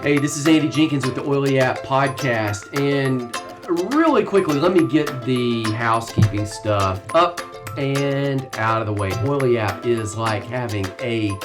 Hey, this is Andy Jenkins with the Oily App Podcast, and really quickly, let me get the housekeeping stuff up and out of the way. Oily App is like having a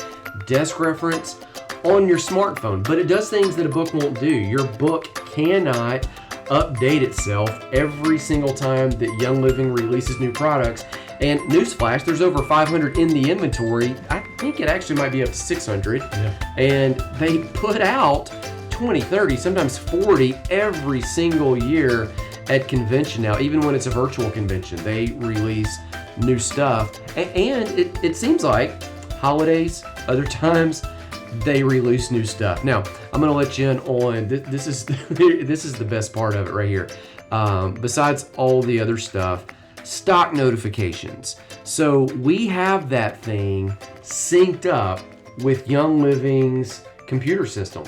desk reference on your smartphone, but it does things that a book won't do. Your book cannot update itself every single time that Young Living releases new products. And newsflash, there's over 500 in the inventory. I think it actually might be up to 600. Yeah. And they put out 20, 30, sometimes 40 every single year at convention now. Even when it's a virtual convention, they release new stuff. And it seems like holidays, other times, they release new stuff. Now, I'm going to let you in on, this is the best part of it right here. Besides all the other stuff, stock notifications. So we have that thing synced up with Young Living's computer system.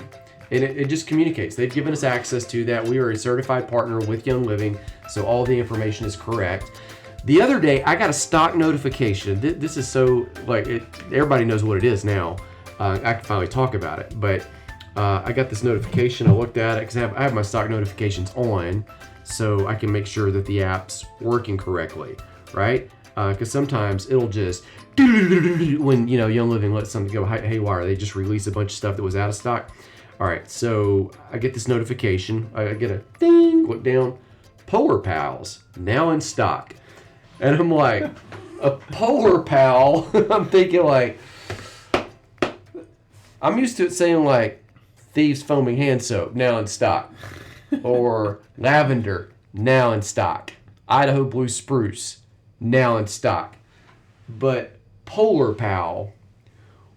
And it just communicates. They've given us access to that. We are a certified partner with Young Living, so all the information is correct. The other day, I got a stock notification. This is so, everybody knows what it is now. I can finally talk about it. But I got this notification. I looked at it because I have my stock notifications on, so I can make sure that the app's working correctly, right? Because sometimes it'll just, when Young Living lets something go haywire, they just release a bunch of stuff that was out of stock. All right, so I get this notification. I get a ding, look down, Polar Pals, now in stock. And I'm like, a Polar Pal? I'm thinking I'm used to it saying Thieves Foaming Hand Soap, now in stock. Or Lavender, now in stock. Idaho Blue Spruce, now in stock. But Polar Pal,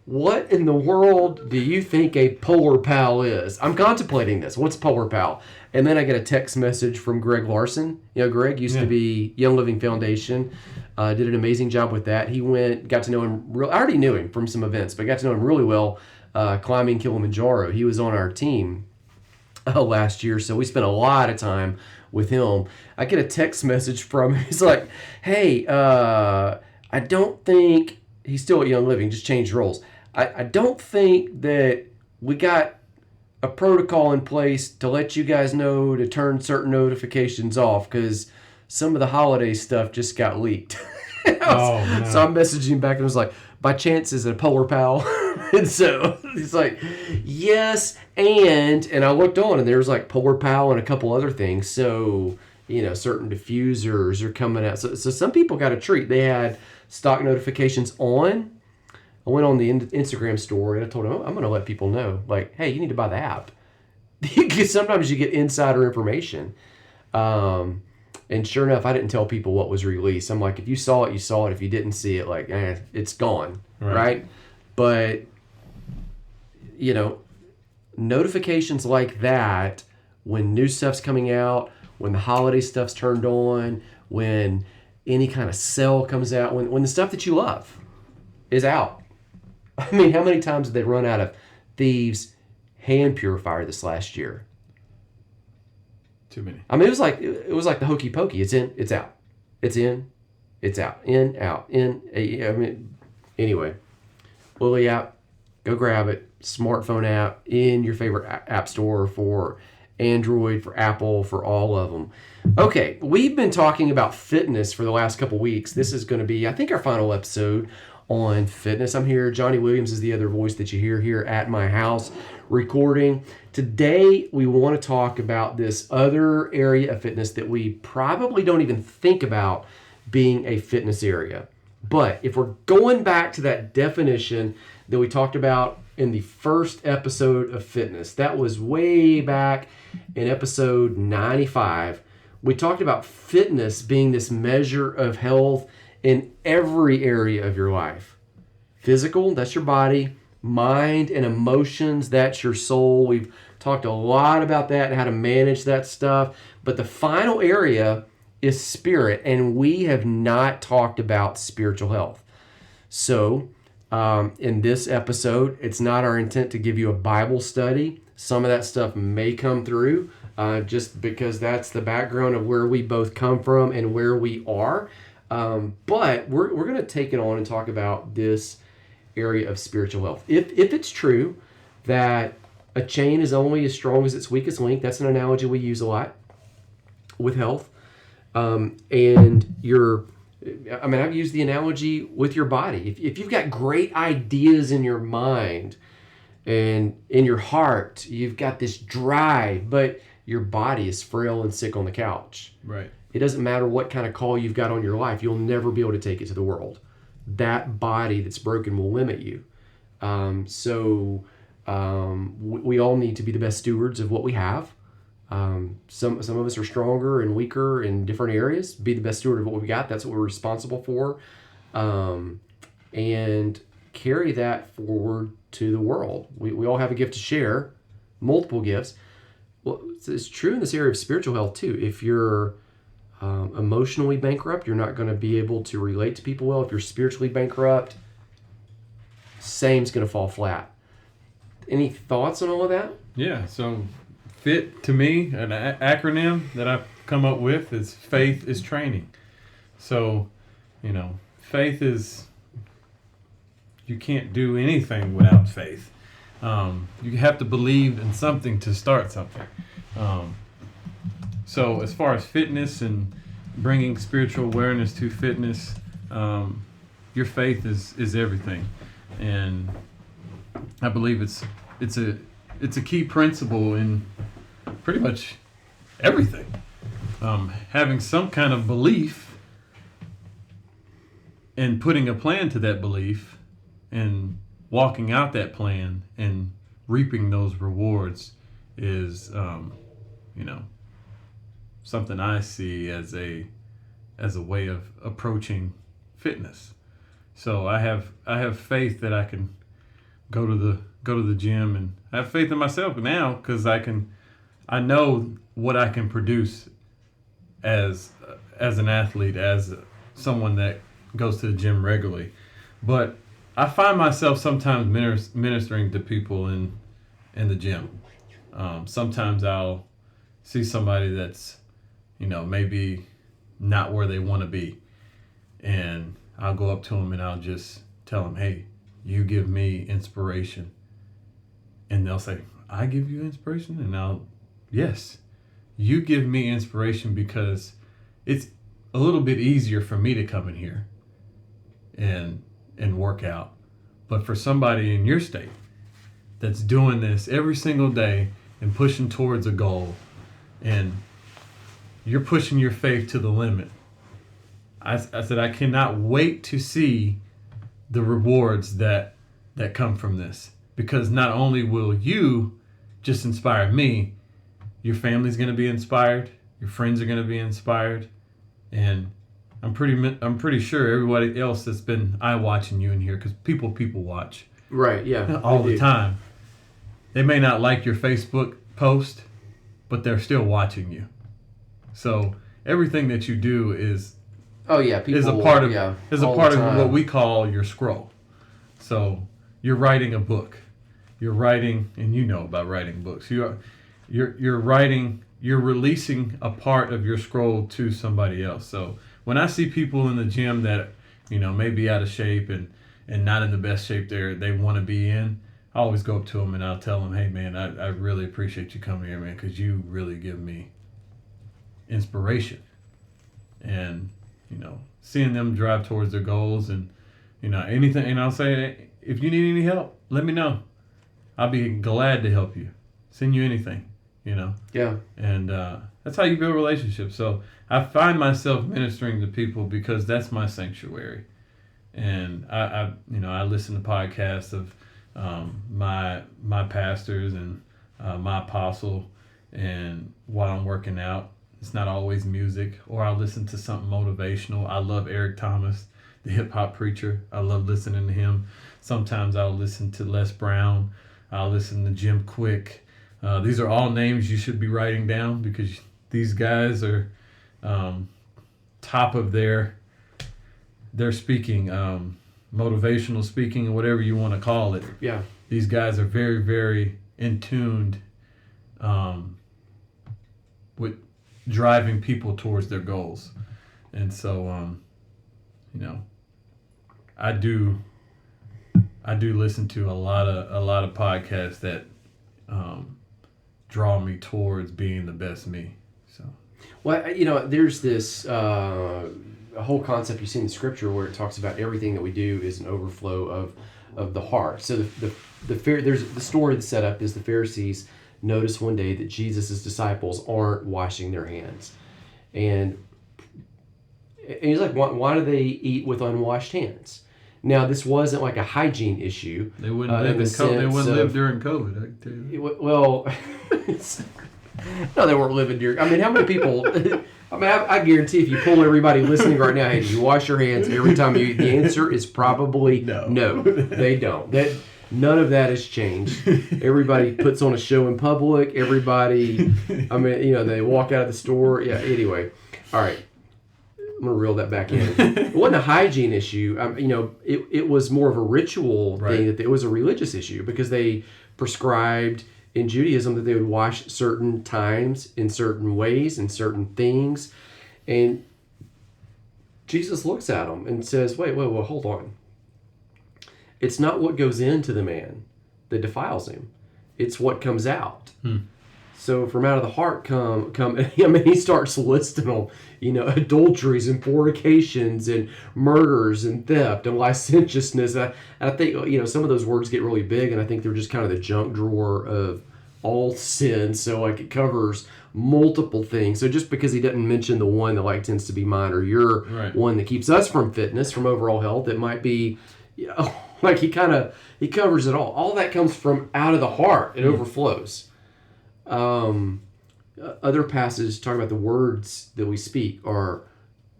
what in the world do you think a Polar Pal is? I'm contemplating this. What's Polar Pal? And then I get a text message from Greg Larson. Greg used to be Young Living Foundation. Did an amazing job with that. He got to know him. I already knew him from some events, but got to know him really well climbing Kilimanjaro. He was on our team last year, so we spent a lot of time with him. I get a text message from him. He's like, hey, I don't think, he's still at Young Living, just changed roles. I don't think that we got a protocol in place to let you guys know to turn certain notifications off because some of the holiday stuff just got leaked. So I'm messaging back and I was like, by chance is it a Polar Pal? And so he's like, yes, and I looked on and there was Polar Pal and a couple other things. So, certain diffusers are coming out. So some people got a treat. They had stock notifications on. I went on the Instagram store and I told them, I'm going to let people know, hey, you need to buy the app. Because sometimes you get insider information. And sure enough, I didn't tell people what was released. I'm like, if you saw it, you saw it. If you didn't see it, it's gone, right? But, notifications like that, when new stuff's coming out, when the holiday stuff's turned on, when any kind of sale comes out, when the stuff that you love is out. I mean, how many times did they run out of Thieves hand purifier this last year? Too many. I mean, it was like the hokey pokey. It's in, it's out. It's in, it's out. In, out, in. I mean, anyway, Oily App, go grab it. Smartphone app in your favorite app store for Android, for Apple, for all of them. Okay, we've been talking about fitness for the last couple weeks. This is going to be, I think, our final episode on fitness. I'm here. Johnny Williams is the other voice that you hear here at my house recording. Today, we want to talk about this other area of fitness that we probably don't even think about being a fitness area. But if we're going back to that definition that we talked about in the first episode of fitness, that was way back in episode 95, we talked about fitness being this measure of health in every area of your life. Physical, that's your body. Mind and emotions, that's your soul. We've talked a lot about that and how to manage that stuff. But the final area is spirit, and we have not talked about spiritual health. So, in this episode, it's not our intent to give you a Bible study. Some of that stuff may come through just because that's the background of where we both come from and where we are. But we're going to take it on and talk about this area of spiritual health. If it's true that A chain is only as strong as its weakest link. That's an analogy we use a lot with health. And I've used the analogy with your body. If you've got great ideas in your mind and in your heart, you've got this drive, but your body is frail and sick on the couch. Right. It doesn't matter what kind of call you've got on your life. You'll never be able to take it to the world. That body that's broken will limit you. We all need to be the best stewards of what we have. Some of us are stronger and weaker in different areas. Be the best steward of what we got. That's what we're responsible for. And carry that forward to the world. We all have a gift to share, multiple gifts. Well, it's true in this area of spiritual health too. If you're emotionally bankrupt, you're not going to be able to relate to people well. If you're spiritually bankrupt, same's going to fall flat. Any thoughts on all of that? Yeah, so FIT to me, an acronym that I've come up with is faith is training. So, faith is, you can't do anything without faith. You have to believe in something to start something. So as far as fitness and bringing spiritual awareness to fitness, your faith is everything. And I believe it's a key principle in pretty much everything. Having some kind of belief and putting a plan to that belief and walking out that plan and reaping those rewards is, something I see as a way of approaching fitness. So I have faith that I can go to the gym, and I have faith in myself now because I know what I can produce as an athlete, as someone that goes to the gym regularly. But I find myself sometimes ministering to people in the gym. Sometimes I'll see somebody that's, maybe not where they want to be, and I'll go up to them and I'll just tell them, hey, you give me inspiration. And they'll say, I give you inspiration? And yes, you give me inspiration because it's a little bit easier for me to come in here and work out. But for somebody in your state that's doing this every single day and pushing towards a goal, and you're pushing your faith to the limit, I said, I cannot wait to see the rewards that come from this. Because not only will you just inspire me, your family's going to be inspired, your friends are going to be inspired, and I'm pretty sure everybody else that's been watching you in here, because people watch. Right, yeah. All the time. They may not like your Facebook post, but they're still watching you. So everything that you do is a part of what we call your scroll. So you're writing a book. You're writing, and you know about writing books. You're writing. You're releasing a part of your scroll to somebody else. So when I see people in the gym that may be out of shape and not in the best shape they want to be in, I always go up to them and I'll tell them, hey man, I really appreciate you coming here, man, because you really give me inspiration. And seeing them drive towards their goals and anything, and I'll say, if you need any help, let me know. I'll be glad to help you. Send you anything, Yeah. And that's how you build relationships. So I find myself ministering to people because that's my sanctuary. And I listen to podcasts of my pastors and my apostle, and while I'm working out, it's not always music, or I'll listen to something motivational. I love Eric Thomas, the hip hop preacher. I love listening to him. Sometimes I'll listen to Les Brown. I'll listen to Jim Quick. These are all names you should be writing down, because these guys are top of their speaking, motivational speaking, or whatever you want to call it. Yeah. These guys are very, very in tuned with driving people towards their goals. And so, I do listen to a lot of podcasts that draw me towards being the best me. So, well, there's this a whole concept you see in the scripture where it talks about everything that we do is an overflow of the heart. So there's the story that's set up is the Pharisees noticed one day that Jesus' disciples aren't washing their hands, and he's like, why do they eat with unwashed hands? Now, this wasn't like a hygiene issue. They wouldn't live during COVID, I can tell you. Well, no, they weren't living during. I mean, how many people? I guarantee if you pull everybody listening right now, hey, do you wash your hands every time you eat? The answer is probably no. They don't. None of that has changed. Everybody puts on a show in public. Everybody, they walk out of the store. Yeah. Anyway, all right. I'm gonna reel that back in. It wasn't a hygiene issue. It was more of a ritual thing. That it was a religious issue because they prescribed in Judaism that they would wash certain times in certain ways and certain things, and Jesus looks at them and says, "Wait, hold on. It's not what goes into the man that defiles him; it's what comes out." So from out of the heart come. He starts listing them, adulteries and fornications and murders and theft and licentiousness. And I think some of those words get really big, and I think they're just kind of the junk drawer of all sin. So like it covers multiple things. So just because he doesn't mention the one that tends to be mine or your one that keeps us from fitness, from overall health, it might be, he covers it all. All that comes from out of the heart. It overflows. Other passages talk about the words that we speak are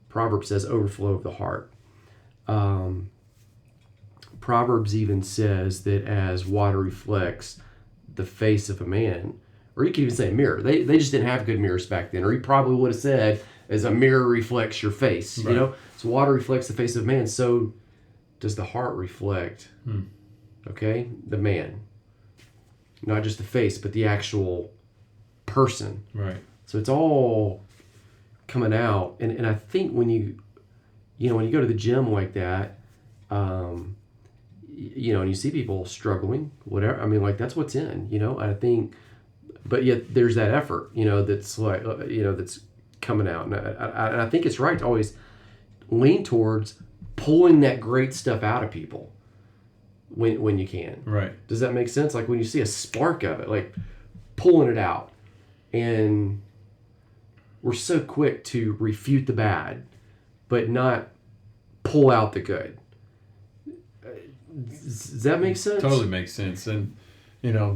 Proverbs says overflow of the heart. Proverbs even says that as water reflects the face of a man, or you could even say a mirror. They just didn't have good mirrors back then, or he probably would have said as a mirror reflects your face. So water reflects the face of man. So does the heart reflect? Okay, the man, not just the face, but the actual person. Right. So it's all coming out, and I think when you go to the gym like that, and you see people struggling, whatever. I mean, that's what's in. I think, but yet there's that effort. That's that's coming out, and I think it's right to always lean towards pulling that great stuff out of people when you can. Right. Does that make sense? Like when you see a spark of it, pulling it out. And we're so quick to refute the bad, but not pull out the good. Does that make sense? Totally makes sense. And,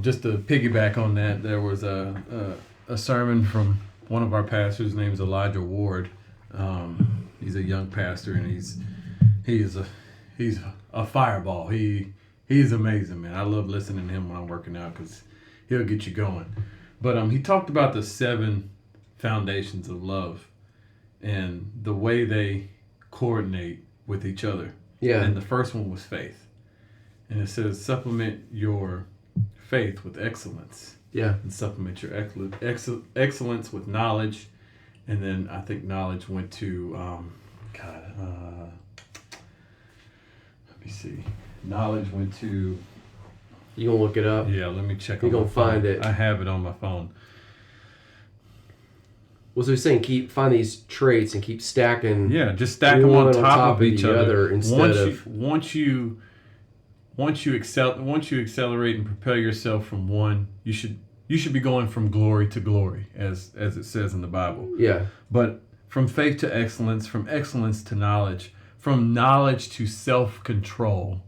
just to piggyback on that, there was a sermon from one of our pastors. His name is Elijah Ward. He's a young pastor, and he's a fireball. He's amazing, man. I love listening to him when I'm working out because he'll get you going. But he talked about the 7 foundations of love and the way they coordinate with each other. Yeah. And the first one was faith. And it says, supplement your faith with excellence. Yeah. And supplement your excellence with knowledge. And then I think knowledge went to, let me see. Knowledge went to... You gonna look it up? Yeah, let me check. You gonna find it? I have it on my phone. Well, so he's saying find these traits and keep stacking. Yeah, just stack them on top of each other. Once you accelerate and propel yourself from one, you should be going from glory to glory, as it says in the Bible. Yeah. But from faith to excellence, from excellence to knowledge, from knowledge to self-control.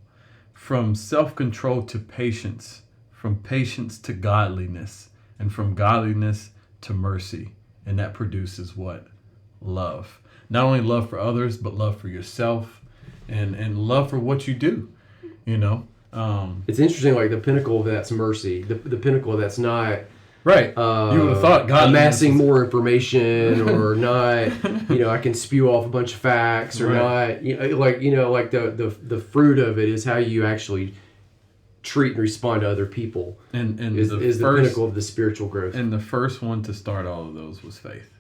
From self-control to patience, from patience to godliness, and from godliness to mercy. And that produces what? Love. Not only love for others, but love for yourself and love for what you do, It's interesting, the pinnacle of that's mercy. The pinnacle of that's not... Right. You would have thought God amassing more information, or not. I can spew off a bunch of facts, or not. The fruit of it is how you actually treat and respond to other people. And is the pinnacle of the spiritual growth. And the first one to start all of those was faith.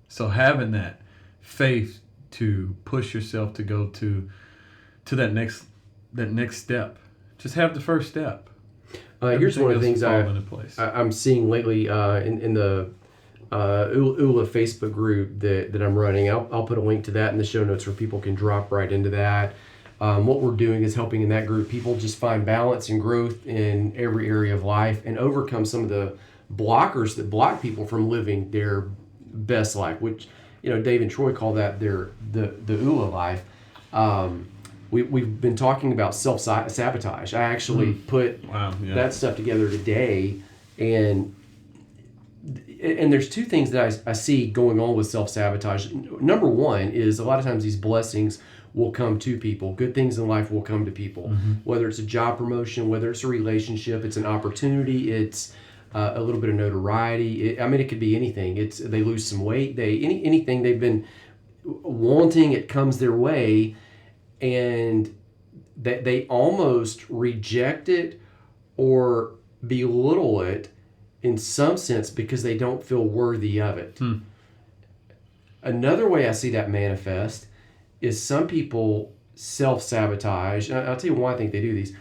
So having that faith to push yourself to go to that next step. Just have the first step. Here's one of the things into place. I'm seeing lately in the ULA Facebook group that I'm running. I'll put a link to that in the show notes where people can drop right into that. What we're doing is helping in that group people just find balance and growth in every area of life and overcome some of the blockers that block people from living their best life, which, Dave and Troy call that the ULA life. We've been talking about self-sabotage. I actually put that stuff together today, and there's two things that I see going on with self-sabotage. Number one is a lot of times these blessings will come to people. Good things in life will come to people, whether it's a job promotion, whether it's a relationship, it's an opportunity, it's a little bit of notoriety. It could be anything. They lose some weight. Anything they've been wanting, it comes their way, and that they almost reject it or belittle it in some sense because they don't feel worthy of it. Another way I see that manifest is some people self-sabotage. I'll tell you why I think they do these.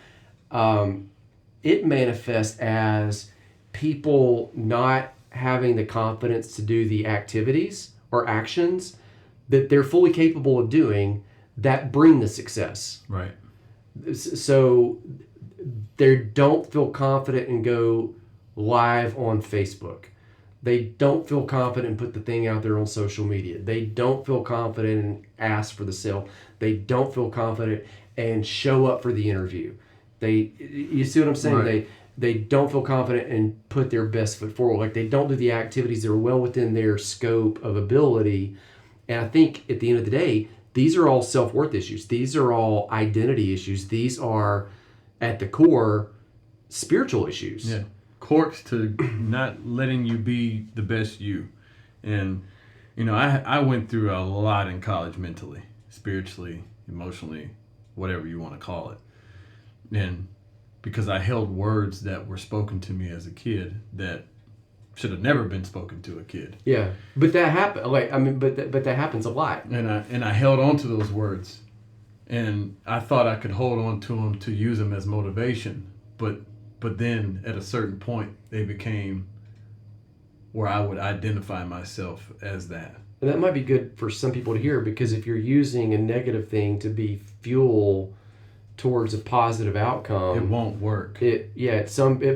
It manifests as people not having the confidence to do the activities or actions that they're fully capable of doing that bring the success. Right. So they don't feel confident and go live on Facebook. They don't feel confident and put the thing out there on social media. They don't feel confident and ask for the sale. They don't feel confident and show up for the interview. You see what I'm saying? Right. They don't feel confident and put their best foot forward. Like, they don't do the activities that are well within their scope of ability. And I think at the end of the day, these are all self-worth issues. These are all identity issues. These are, at the core, spiritual issues. Yeah. Corks to not letting you be the best you. And, I went through a lot in college mentally, spiritually, emotionally, whatever you want to call it. And because I held words that were spoken to me as a kid that should have never been spoken to a kid. Yeah, but that happened. But that happens a lot. And I held on to those words, and I thought I could hold on to them to use them as motivation. But then at a certain point, they became where I would identify myself as that. And that might be good for some people to hear, because if you're using a negative thing to be fuel towards a positive outcome, it won't work. It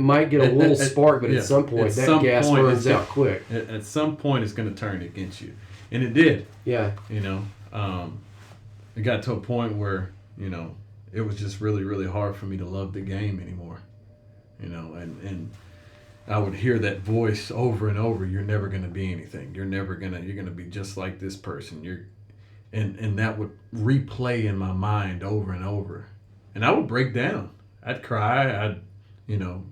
might get a little spark, but at some point that gas burns out quick. At some point, it's going to turn against you, and it did. Yeah. It got to a point where it was just really, really hard for me to love the game anymore. And I would hear that voice over and over. You're never going to be anything. You're going to be just like this person. And that would replay in my mind over and over. And I would break down. I'd cry.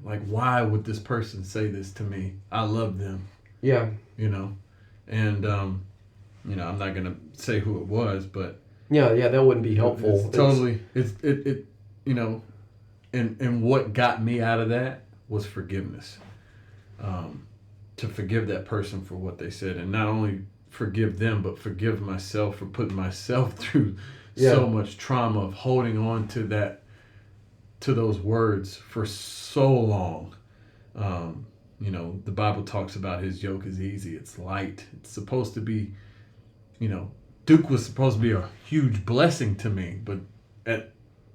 Like, why would this person say this to me? I love them. Yeah. And, I'm not going to say who it was, but. Yeah, that wouldn't be helpful. And what got me out of that was forgiveness. To forgive that person for what they said, and not only forgive them, but forgive myself for putting myself through so much trauma of holding on to those words for so long. The Bible talks about his yoke is easy, it's light. It's supposed to be, Duke was supposed to be a huge blessing to me, but at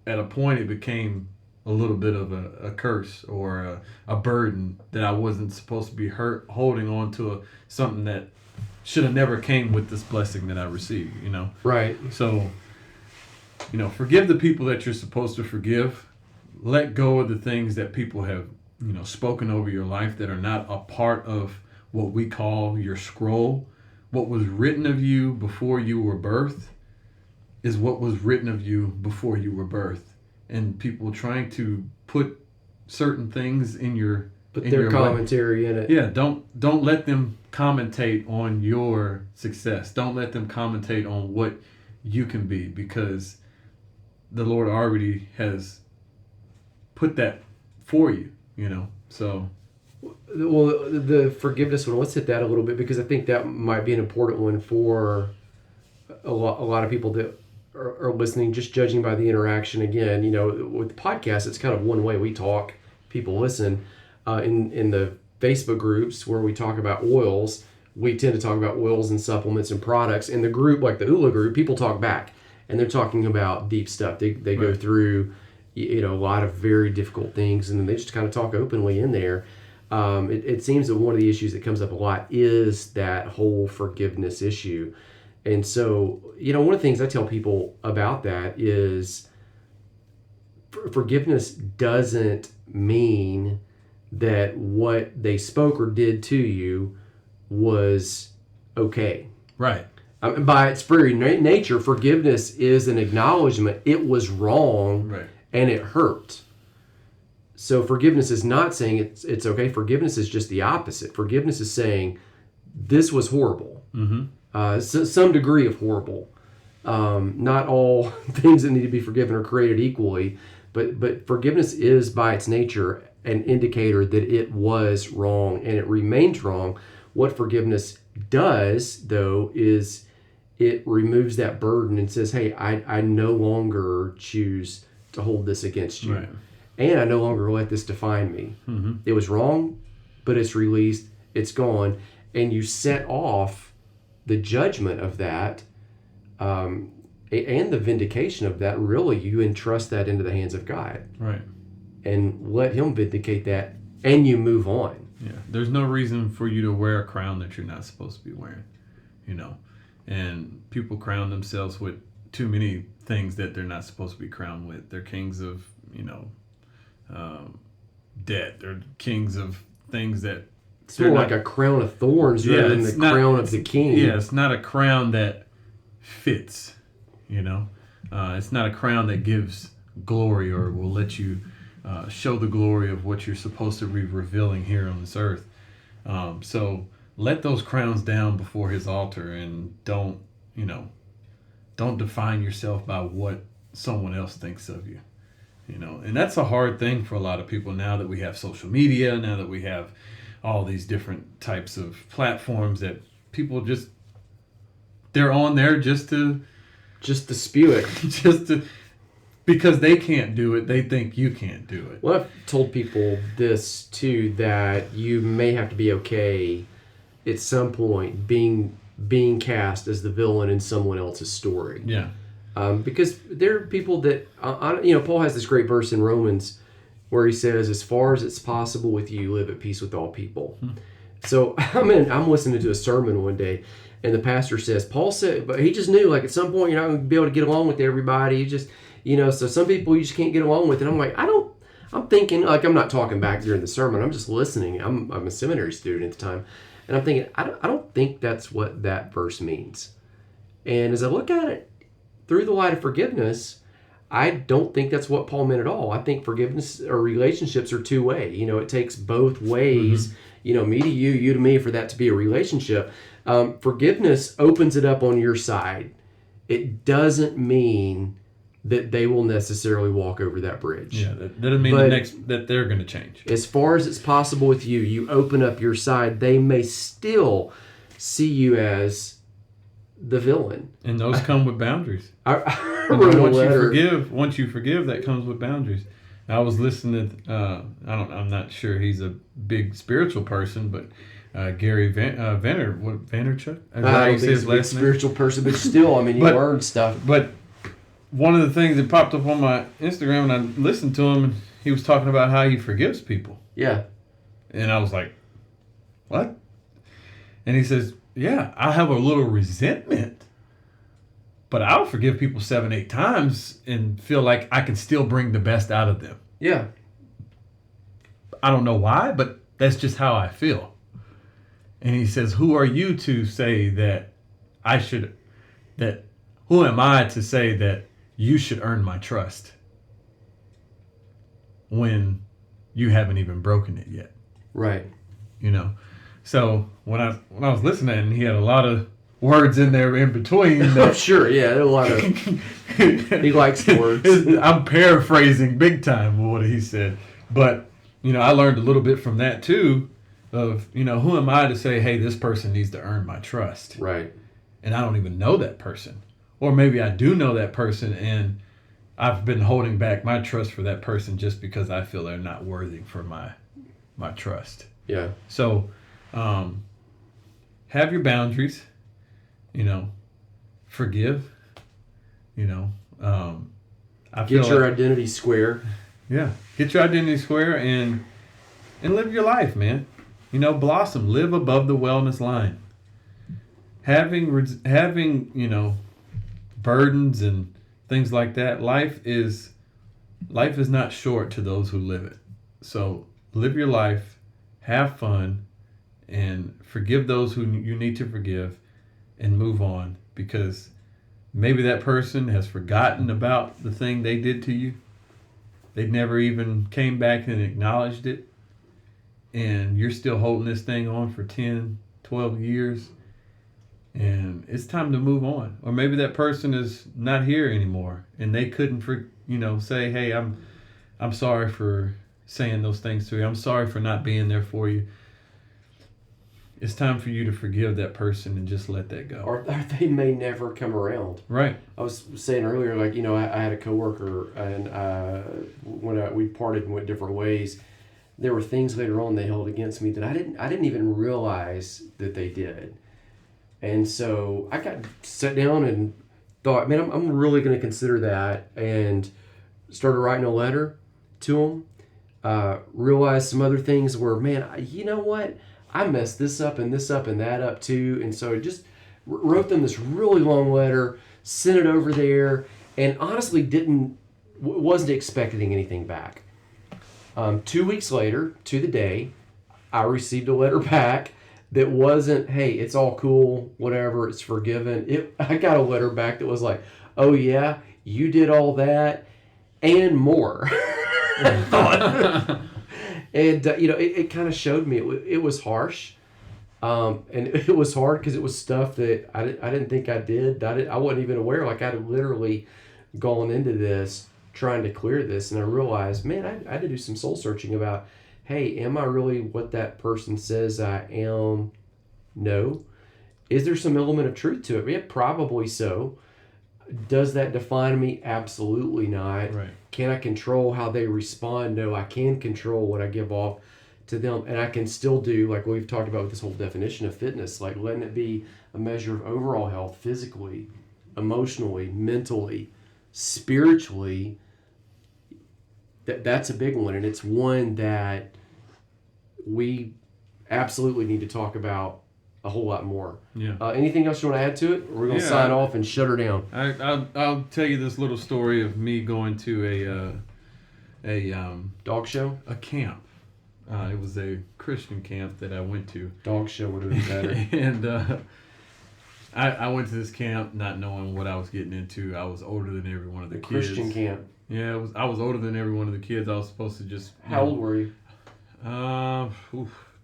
a point it became a little bit of a curse or a burden that I wasn't supposed to be holding on to something that should have never came with this blessing that I received, Right. So, forgive the people that you're supposed to forgive. Let go of the things that people have, spoken over your life that are not a part of what we call your scroll. What was written of you before you were birthed is what was written of you before you were birthed. And people trying to put certain things in your their commentary in it. Yeah, don't let them commentate on your success. Don't let them commentate on what you can be, because the Lord already has put that for you, So well, the forgiveness one, let's hit that a little bit, because I think that might be an important one for a lot of people that are listening, just judging by the interaction. Again, with podcasts, it's kind of one way we talk. people listen, in the Facebook groups where we talk about oils, we tend to talk about oils and supplements and products. In the group, like the ULA group, people talk back, and they're talking about deep stuff. They go through, a lot of very difficult things, and then they just kind of talk openly in there. It seems that one of the issues that comes up a lot is that whole forgiveness issue. And so, one of the things I tell people about that is forgiveness doesn't mean that what they spoke or did to you was okay. Right. By its very nature, forgiveness is an acknowledgement it was wrong, right, and it hurt. So forgiveness is not saying it's okay. Forgiveness is just the opposite. Forgiveness is saying this was horrible. Mm-hmm. Some degree of horrible. Not all things that need to be forgiven are created equally, but forgiveness is by its nature an indicator that it was wrong and it remains wrong. What forgiveness does, though, is it removes that burden and says, hey, I no longer choose to hold this against you. Right. And I no longer let this define me. Mm-hmm. It was wrong, but it's released, it's gone. And you set off the judgment of that and the vindication of that. Really, you entrust that into the hands of God. Right. And let him vindicate that, and you move on. Yeah. There's no reason for you to wear a crown that you're not supposed to be wearing, And people crown themselves with too many things that they're not supposed to be crowned with. They're kings of, debt. They're kings of things that it's more like a crown of thorns rather than the crown of the king. Yeah, it's not a crown that fits, It's not a crown that gives glory or will let you show the glory of what you're supposed to be revealing here on this earth. So let those crowns down before his altar and don't define yourself by what someone else thinks of you. And that's a hard thing for a lot of people now that we have social media, now that we have all these different types of platforms that people they're on there just to spew it. Because they can't do it, they think you can't do it. Well, I've told people this too, that you may have to be okay at some point being cast as the villain in someone else's story. Yeah. Because there are people that, Paul has this great verse in Romans where he says, as far as it's possible with you, live at peace with all people. So I'm listening to a sermon one day, and the pastor says, Paul said, but he just knew, like, at some point you're not going to be able to get along with everybody. You just, so some people you just can't get along with. And I'm like, I'm thinking, like, I'm not talking back during the sermon. I'm just listening. I'm a seminary student at the time. And I'm thinking, I don't think that's what that verse means. And as I look at it through the light of forgiveness, I don't think that's what Paul meant at all. I think forgiveness or relationships are two-way. It takes both ways, me to you, you to me, for that to be a relationship. Forgiveness opens it up on your side. It doesn't mean that they will necessarily walk over that bridge. Yeah, that doesn't mean that they're going to change. As far as it's possible with you, you open up your side. They may still see you as the villain. And those come with boundaries. I wrote a letter. Once you forgive, that comes with boundaries. I was listening to, I'm not sure he's a big spiritual person, but Gary Vaynerchuk? I don't think he's a big spiritual person, but still, you learn stuff. But one of the things that popped up on my Instagram, and I listened to him, and he was talking about how he forgives people. Yeah. And I was like, what? And he says, yeah, I have a little resentment, but I'll forgive people 7-8 times and feel like I can still bring the best out of them. Yeah. I don't know why, but that's just how I feel. And he says, who are you to say that who am I to say that you should earn my trust when you haven't even broken it yet? Right. So when I was listening, he had a lot of words in there in between. Oh, sure, yeah, there are a lot of. He likes words. I'm paraphrasing big time what he said, but I learned a little bit from that too. Of who am I to say, hey, this person needs to earn my trust? Right. And I don't even know that person, or maybe I do know that person, and I've been holding back my trust for that person just because I feel they're not worthy for my trust. Yeah. So, have your boundaries. Forgive. I feel Get your identity square. Yeah, get your identity square and live your life, man. Blossom, live above the wellness line. Having burdens and things like that. Life is not short to those who live it. So live your life, have fun, and forgive those who you need to forgive, and move on, because maybe that person has forgotten about the thing they did to you. They never even came back and acknowledged it. And you're still holding this thing on for 10, 12 years. And it's time to move on. Or maybe that person is not here anymore and they couldn't say, hey, I'm sorry for saying those things to you. I'm sorry for not being there for you. It's time for you to forgive that person and just let that go. Or they may never come around. Right. I was saying earlier, I had a coworker, and when we parted and went different ways, there were things later on they held against me that I didn't even realize that they did. And so I got sat down and thought, man, I'm really going to consider that, and started writing a letter to them. Realized some other things where, man, you know what? I messed this up and that up too. And so I just wrote them this really long letter, sent it over there, and honestly wasn't expecting anything back. 2 weeks later, to the day, I received a letter back that wasn't, hey, it's all cool, whatever, it's forgiven. I got a letter back that was like, oh yeah, you did all that and more. I thought. And, it kind of showed me it was harsh. And it was hard because it was stuff that I didn't think I did. I wasn't even aware. Like, I had literally gone into this trying to clear this. And I realized, man, I had to do some soul searching about, hey, am I really what that person says I am? No. Is there some element of truth to it? Yeah, probably so. Does that define me? Absolutely not. Right. Can I control how they respond? No, I can control what I give off to them. And I can still do, like we've talked about with this whole definition of fitness, like letting it be a measure of overall health, physically, emotionally, mentally, spiritually. That's a big one. And it's one that we absolutely need to talk about a whole lot more. Yeah. Anything else you want to add to it? Or we're going to sign off and shut her down. I'll tell you this little story of me going to a dog show? A camp. It was a Christian camp that I went to. Dog show would have been better. And I went to this camp not knowing what I was getting into. I was older than every one of the kids. Christian camp. Yeah, I was older than every one of the kids. I was supposed to just... How old were you?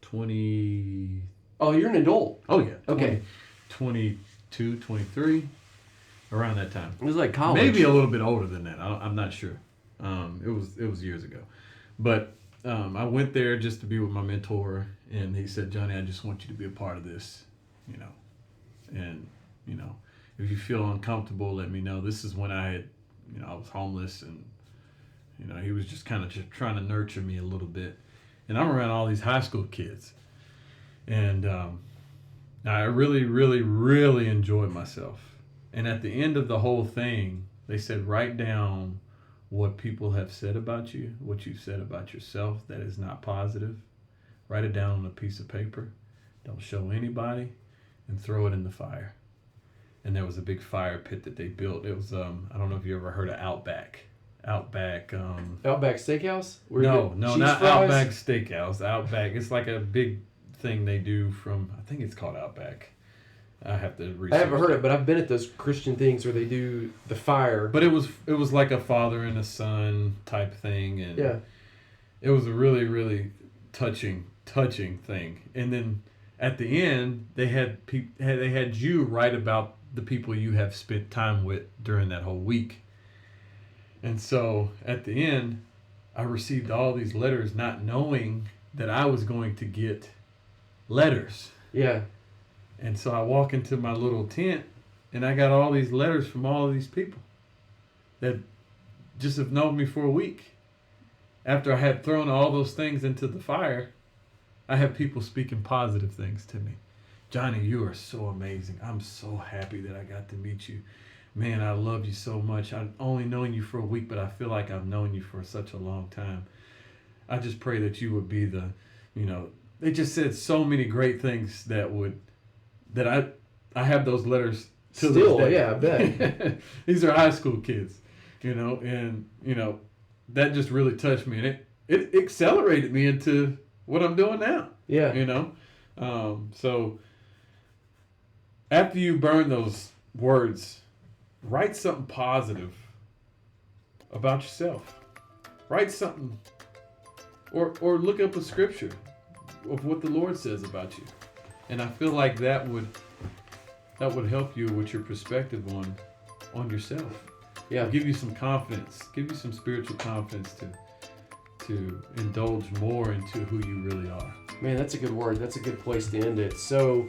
20... Oh, you're an adult. Oh, yeah. Okay. 22, 23, around that time. It was like college. Maybe a little bit older than that. I'm not sure. It was years ago. But I went there just to be with my mentor, and he said, Johnny, I just want you to be a part of this, And, if you feel uncomfortable, let me know. This is when I had, I was homeless, and, he was just kind of just trying to nurture me a little bit. And I'm around all these high school kids. And I really, really, really enjoyed myself. And at the end of the whole thing, they said, write down what people have said about you, what you've said about yourself that is not positive. Write it down on a piece of paper. Don't show anybody, and throw it in the fire. And there was a big fire pit that they built. It was, I don't know if you ever heard of Outback. Outback Steakhouse? No, not fries? Outback Steakhouse. Outback. It's like a big thing they do from, I think it's called Outback. I have to research. I haven't heard it, but I've been at those Christian things where they do the fire. But it was like a father and a son type thing, and yeah, it was a really, really touching thing. And then at the end, they had you write about the people you have spent time with during that whole week. And so at the end, I received all these letters, not knowing that I was going to get letters. Yeah. And so I walk into my little tent, and I got all these letters from all of these people that just have known me for a week, after I had thrown all those things into the fire, I have people speaking positive things to me. Johnny, you are so amazing. I'm so happy that I got to meet you. Man, I love you so much. I've only known you for a week, but I feel like I've known you for such a long time. I just pray that you would be the, they just said so many great things that I have those letters to Still, this day. yeah, I bet. These are high school kids, and that just really touched me, and it accelerated me into what I'm doing now. Yeah. So after you burn those words, write something positive about yourself. Write something, or look up a scripture of what the Lord says about you, and I feel like that would help you with your perspective on yourself. Yeah. Give you some confidence. Give you some spiritual confidence to indulge more into who you really are. Man, that's a good word. That's a good place to end it. So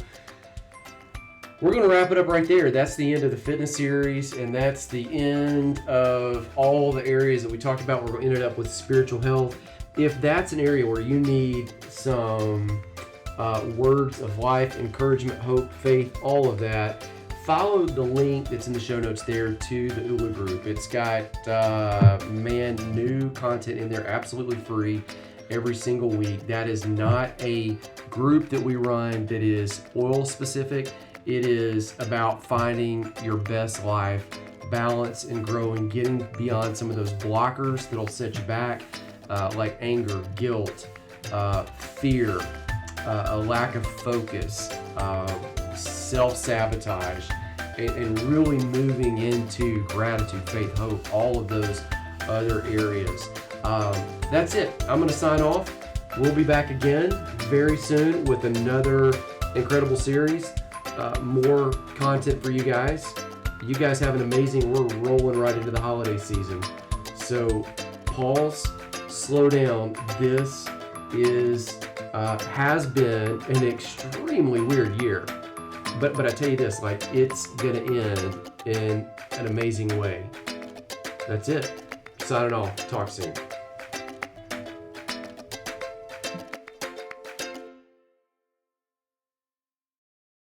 we're going to wrap it up right there. That's the end of the fitness series, and that's the end of all the areas that we talked about. We're going to end it up with spiritual health. If that's an area where you need some words of life, encouragement, hope, faith, all of that, follow the link that's in the show notes there to the ULA group. It's got new content in there, absolutely free, every single week. That is not a group that we run that is oil specific. It is about finding your best life, balance and growing, getting beyond some of those blockers that'll set you back, like anger, guilt, fear, a lack of focus, self-sabotage, and really moving into gratitude, faith, hope, all of those other areas. That's it. I'm going to sign off. We'll be back again very soon with another incredible series. More content for you guys. You guys have an amazing, we're rolling right into the holiday season. So pause, slow down. This has been an extremely weird year. But I tell you this, it's going to end in an amazing way. That's it. Signing off. Talk soon.